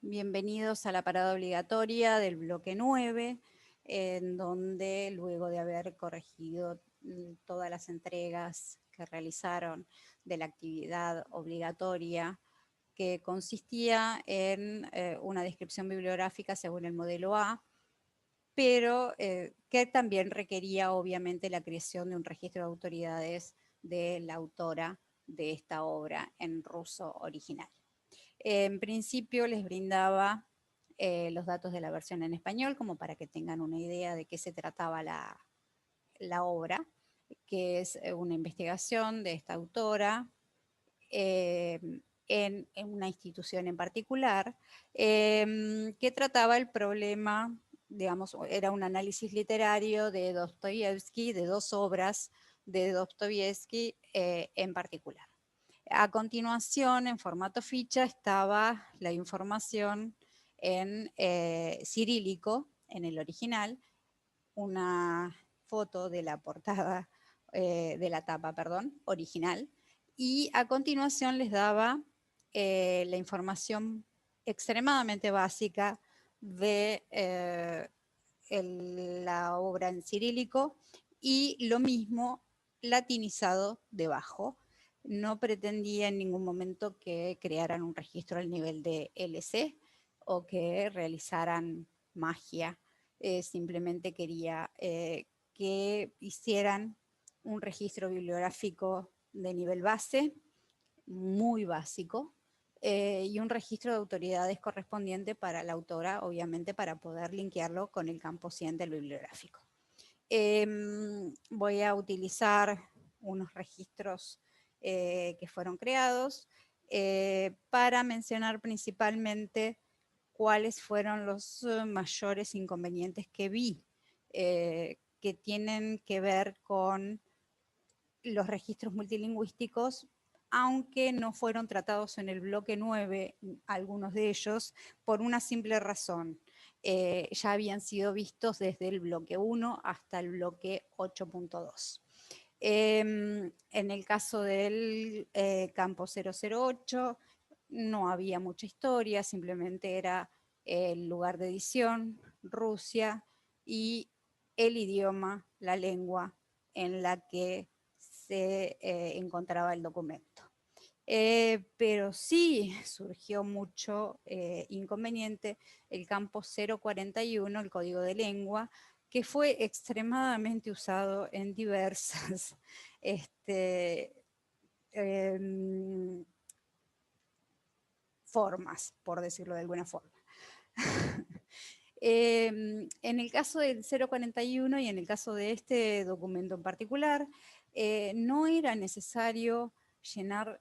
Bienvenidos a la parada obligatoria del bloque 9, en donde luego de haber corregido todas las entregas que realizaron de la actividad obligatoria, que consistía en una descripción bibliográfica según el modelo A, pero que también requería obviamente la creación de un registro de autoridades de la autora de esta obra en ruso original. En principio les brindaba los datos de la versión en español como para que tengan una idea de qué se trataba la obra, que es una investigación de esta autora eh, en una institución en particular, que trataba el problema, digamos, era un análisis literario de Dostoyevsky, de dos obras de Dostoyevsky en particular. A continuación, en formato ficha, estaba la información en cirílico, en el original, una foto de la portada, de la tapa, perdón, original, y a continuación les daba la información extremadamente básica de la obra en cirílico y lo mismo latinizado debajo. No pretendía en ningún momento que crearan un registro al nivel de LC o que realizaran magia. Simplemente quería que hicieran un registro bibliográfico de nivel base, muy básico, y un registro de autoridades correspondiente para la autora, obviamente para poder linkearlo con el campo 100 del bibliográfico. Voy a utilizar unos registros que fueron creados para mencionar principalmente cuáles fueron los mayores inconvenientes que vi, que tienen que ver con los registros multilingüísticos, aunque no fueron tratados en el bloque 9, algunos de ellos, por una simple razón. Ya habían sido vistos desde el bloque 1 hasta el bloque 8.2. En el caso del campo 008 no había mucha historia, simplemente era el lugar de edición, Rusia, y el idioma, la lengua en la que se encontraba el documento. Pero sí surgió mucho inconveniente el campo 041, el código de lengua, que fue extremadamente usado en diversas eh, formas, por decirlo de alguna forma. En el caso del 041 y en el caso de este documento en particular, no era necesario llenar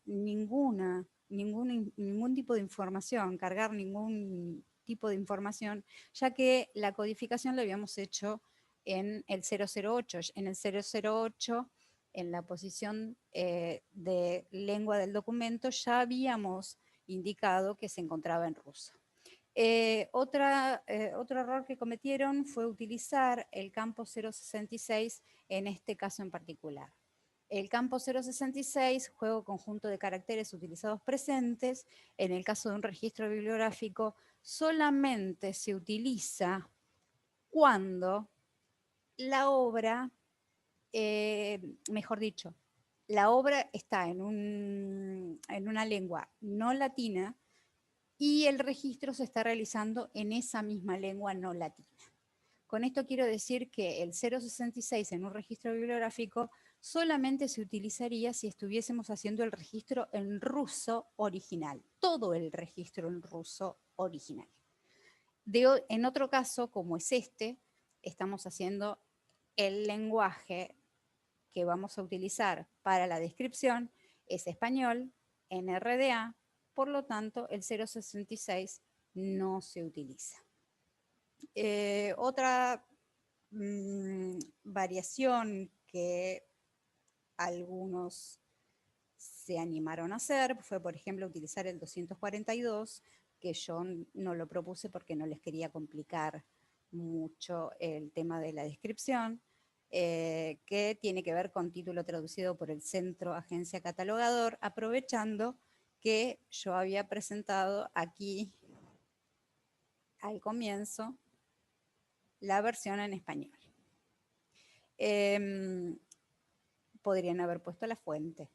ningún tipo de información, cargar ningún tipo de información, ya que la codificación la habíamos hecho en el 008. En el 008, en la posición de lengua del documento, ya habíamos indicado que se encontraba en ruso. Otro error que cometieron fue utilizar el campo 066 en este caso en particular. El campo 066, juego conjunto de caracteres utilizados presentes, en el caso de un registro bibliográfico, solamente se utiliza cuando la obra, mejor dicho, la obra está en una lengua no latina y el registro se está realizando en esa misma lengua no latina. Con esto quiero decir que el 066 en un registro bibliográfico solamente se utilizaría si estuviésemos haciendo el registro en ruso original, todo el registro en ruso original. En otro caso, como es este, estamos haciendo el lenguaje que vamos a utilizar para la descripción, es español, en RDA, por lo tanto el 066 no se utiliza. Otra variación que algunos se animaron a hacer fue, por ejemplo, utilizar el 242, que yo no lo propuse porque no les quería complicar mucho el tema de la descripción, que tiene que ver con título traducido por el Centro Agencia Catalogador, aprovechando que yo había presentado aquí al comienzo la versión en español. Podrían haber puesto la fuente,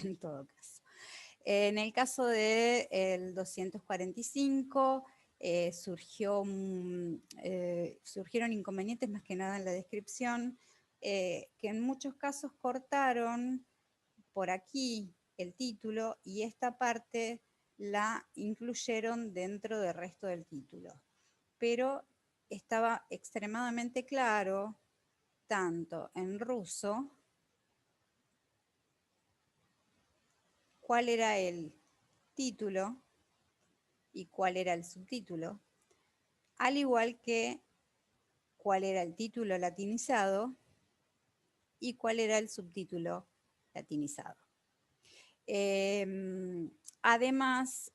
en todo caso. En el caso del 245, surgieron inconvenientes más que nada en la descripción, que en muchos casos cortaron por aquí el título y esta parte la incluyeron dentro del resto del título. Pero estaba extremadamente claro, tanto en ruso, cuál era el título y cuál era el subtítulo, al igual que cuál era el título latinizado y cuál era el subtítulo latinizado. Además,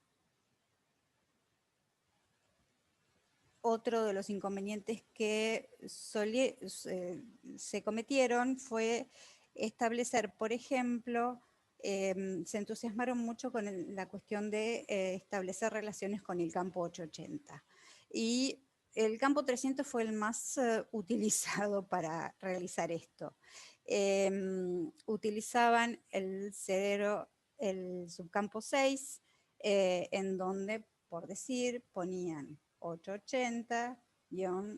otro de los inconvenientes que se cometieron fue establecer, por ejemplo, se entusiasmaron mucho con la cuestión de establecer relaciones con el campo 880. Y el campo 300 fue el más utilizado para realizar esto. Utilizaban el subcampo 6, en donde, por decir, ponían 880,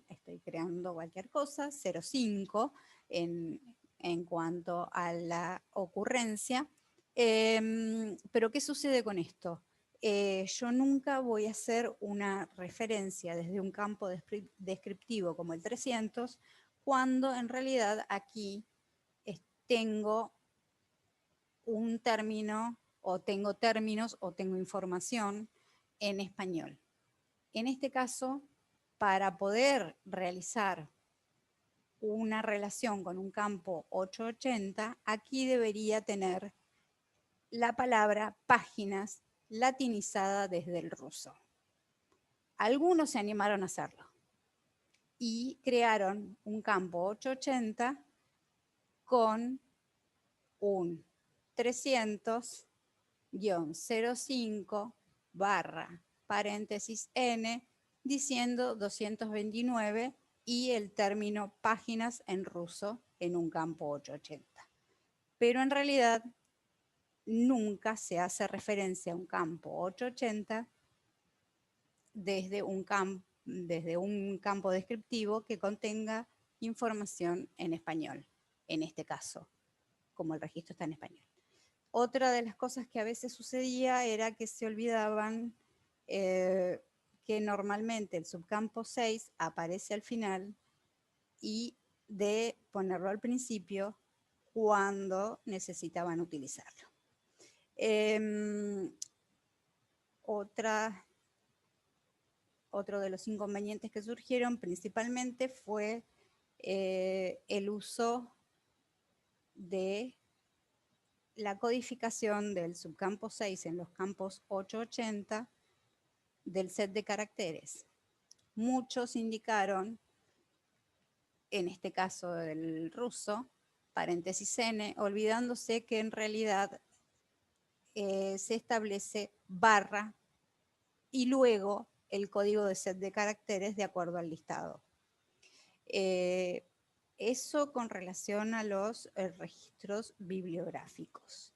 estoy creando cualquier cosa, 05 en cuanto a la ocurrencia. Pero ¿qué sucede con esto? Yo nunca voy a hacer una referencia desde un campo descriptivo como el 300, cuando en realidad aquí tengo un término, o tengo términos, o tengo información en español. En este caso, para poder realizar una relación con un campo 880, aquí debería tener la palabra páginas latinizada desde el ruso. Algunos se animaron a hacerlo y crearon un campo 880 con un 300-05 barra paréntesis n diciendo 229 y el término páginas en ruso en un campo 880. Pero en realidad nunca se hace referencia a un campo 880 desde un campo descriptivo que contenga información en español, en este caso, como el registro está en español. Otra de las cosas que a veces sucedía era que se olvidaban que normalmente el subcampo 6 aparece al final y de ponerlo al principio cuando necesitaban utilizarlo. Otro de los inconvenientes que surgieron principalmente fue el uso de la codificación del subcampo 6 en los campos 880 del set de caracteres. Muchos indicaron, en este caso del ruso, paréntesis n, olvidándose que en realidad se establece barra y luego el código de set de caracteres de acuerdo al listado. Eso con relación a los registros bibliográficos.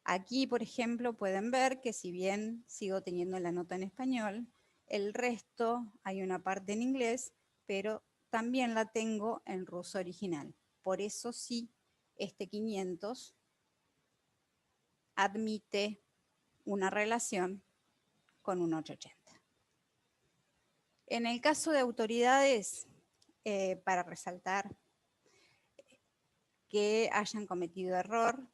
Aquí, por ejemplo, pueden ver que si bien sigo teniendo la nota en español, el resto hay una parte en inglés, pero también la tengo en ruso original. Por eso sí, este 500 admite una relación con un 880. En el caso de autoridades, para resaltar que hayan cometido error,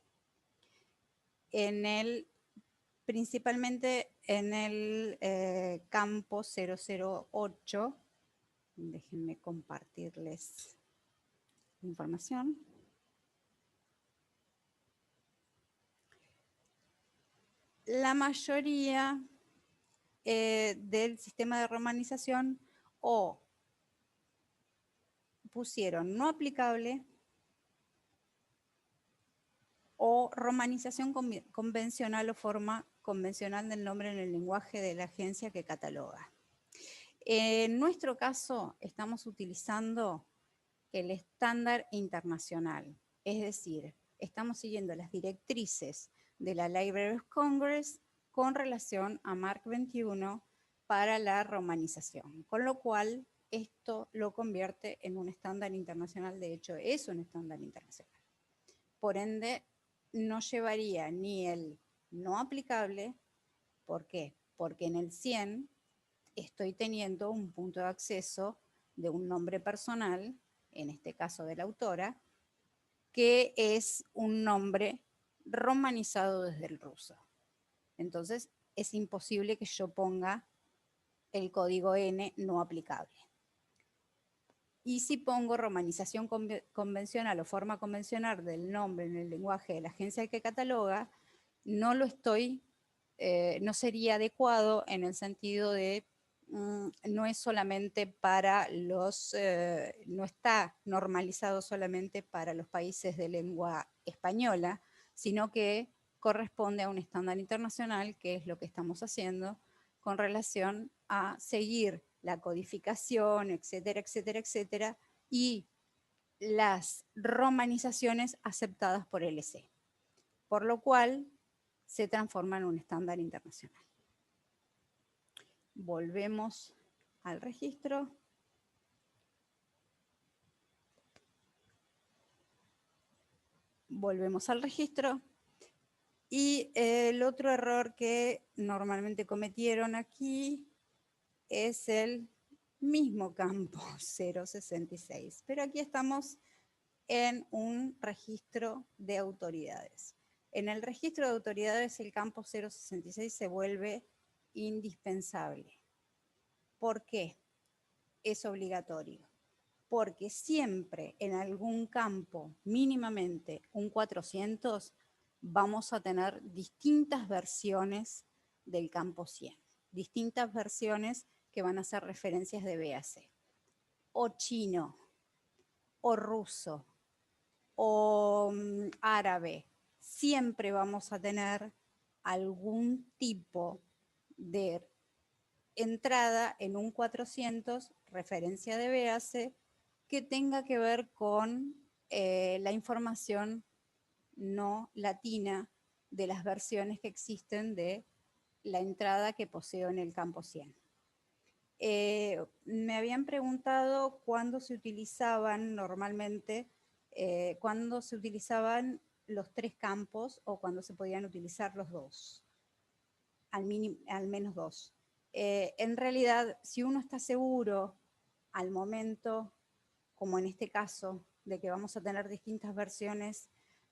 principalmente en el campo 008, déjenme compartirles la información. La mayoría del sistema de romanización o pusieron no aplicable o romanización convencional o forma convencional del nombre en el lenguaje de la agencia que cataloga. En nuestro caso, estamos utilizando el estándar internacional, es decir, estamos siguiendo las directrices de la Library of Congress con relación a MARC 21 para la romanización, con lo cual esto lo convierte en un estándar internacional, de hecho es un estándar internacional. Por ende, no llevaría ni el no aplicable. ¿Por qué? Porque en el 100 estoy teniendo un punto de acceso de un nombre personal, en este caso de la autora, que es un nombre romanizado desde el ruso. Entonces, es imposible que yo ponga el código N no aplicable. Y si pongo romanización convencional o forma convencional del nombre en el lenguaje de la agencia que cataloga, no lo estoy, no sería adecuado en el sentido de no es solamente para los, no está normalizado solamente para los países de lengua española, sino que corresponde a un estándar internacional, que es lo que estamos haciendo con relación a seguir la codificación, etcétera, etcétera, etcétera, y las romanizaciones aceptadas por el EC, por lo cual se transforma en un estándar internacional. Volvemos al registro. Volvemos al registro. Y el otro error que normalmente cometieron aquí es el mismo campo 066, pero aquí estamos en un registro de autoridades. En el registro de autoridades el campo 066 se vuelve indispensable. ¿Por qué? Es obligatorio. Porque siempre en algún campo, mínimamente un 400, vamos a tener distintas versiones del campo 100. Distintas versiones que van a ser referencias de BAC. O chino, o ruso, o árabe. Siempre vamos a tener algún tipo de entrada en un 400, referencia de BAC, que tenga que ver con la información no latina de las versiones que existen de la entrada que poseo en el campo 100. Me habían preguntado cuándo se utilizaban normalmente, cuándo se utilizaban los 3 campos o cuándo se podían utilizar los 2, al menos 2. En realidad, si uno está seguro al momento, como en este caso, de que vamos a tener distintas versiones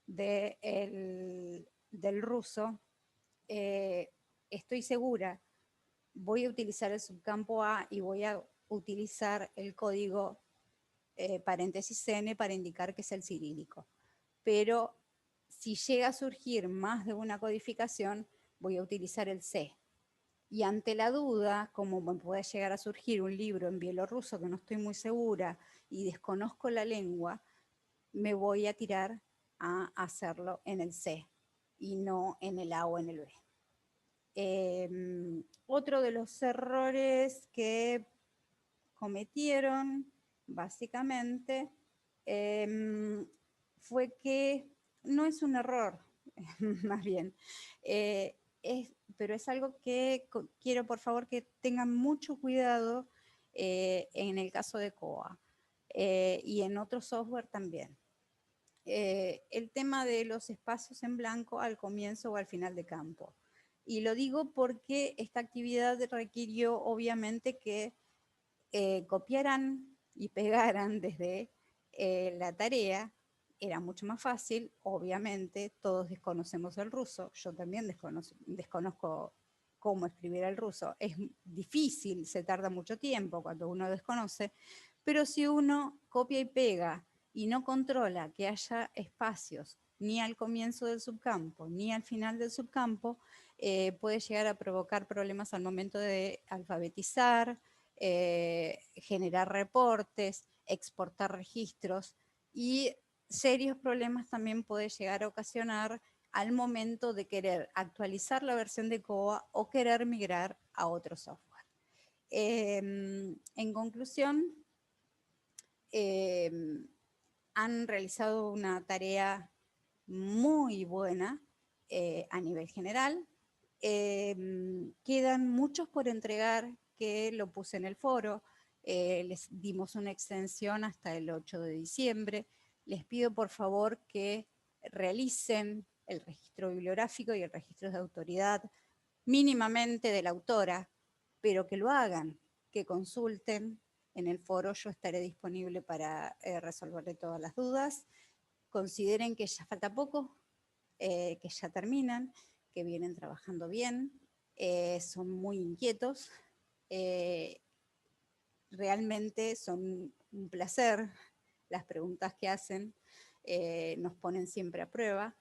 del ruso, estoy segura, voy a utilizar el subcampo A y voy a utilizar el código paréntesis N para indicar que es el cirílico. Pero si llega a surgir más de una codificación, voy a utilizar el C. Y ante la duda, como me puede llegar a surgir un libro en bielorruso que no estoy muy segura y desconozco la lengua, me voy a tirar a hacerlo en el C y no en el A o en el B. Otro de los errores que cometieron, básicamente, fue que no es un error, más bien, pero es algo que quiero por favor que tengan mucho cuidado en el caso de COA y en otro software también. El tema de los espacios en blanco al comienzo o al final de campo. Y lo digo porque esta actividad requirió obviamente que copiaran y pegaran desde la tarea. Era mucho más fácil, obviamente, todos desconocemos el ruso, yo también desconozco cómo escribir el ruso. Es difícil, se tarda mucho tiempo cuando uno desconoce, pero si uno copia y pega y no controla que haya espacios ni al comienzo del subcampo ni al final del subcampo, puede llegar a provocar problemas al momento de alfabetizar, generar reportes, exportar registros y serios problemas también puede llegar a ocasionar al momento de querer actualizar la versión de COA o querer migrar a otro software. En conclusión, han realizado una tarea muy buena a nivel general. Quedan muchos por entregar que lo puse en el foro. Les dimos una extensión hasta el 8 de diciembre. Les pido por favor que realicen el registro bibliográfico y el registro de autoridad mínimamente de la autora, pero que lo hagan, que consulten en el foro. Yo estaré disponible para resolverle todas las dudas. Consideren que ya falta poco, que ya terminan, que vienen trabajando bien, son muy inquietos, realmente son un placer las preguntas que hacen, nos ponen siempre a prueba,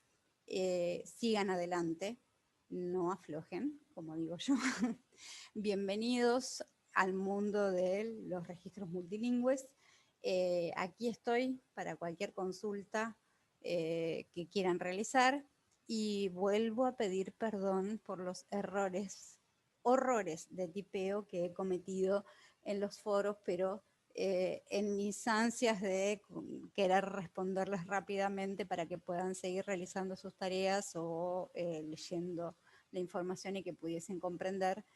sigan adelante, no aflojen, como digo yo. Bienvenidos al mundo de los registros multilingües. Aquí estoy para cualquier consulta que quieran realizar y vuelvo a pedir perdón por los horrores de tipeo que he cometido en los foros, pero en mis ansias de querer responderles rápidamente para que puedan seguir realizando sus tareas o leyendo la información y que pudiesen comprender,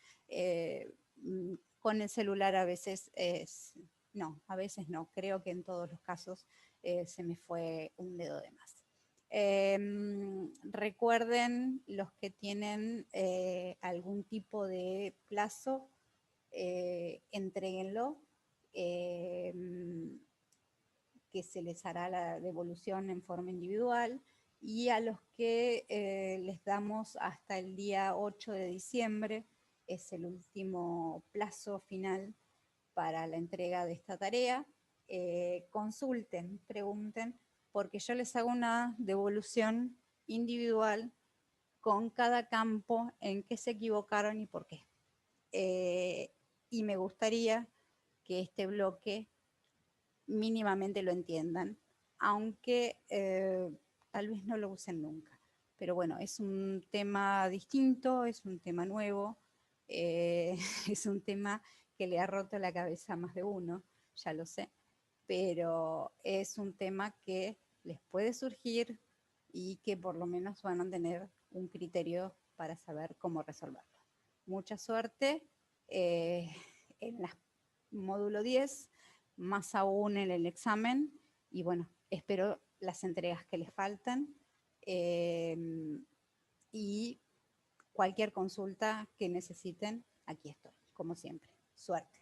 con el celular a veces a veces no, creo que en todos los casos se me fue un dedo de más. Recuerden los que tienen algún tipo de plazo, entréguenlo, que se les hará la devolución en forma individual, y a los que les damos hasta el día 8 de diciembre, es el último plazo final para la entrega de esta tarea, consulten, pregunten, porque yo les hago una devolución individual con cada campo en que se equivocaron y por qué. Y me gustaría que este bloque mínimamente lo entiendan, aunque tal vez no lo usen nunca. Pero bueno, es un tema distinto, es un tema nuevo, es un tema que le ha roto la cabeza a más de uno, ya lo sé, pero es un tema que les puede surgir y que por lo menos van a tener un criterio para saber cómo resolverlo. Mucha suerte en el módulo 10, más aún en el examen, y bueno, espero las entregas que les faltan, y cualquier consulta que necesiten, aquí estoy, como siempre. Suerte.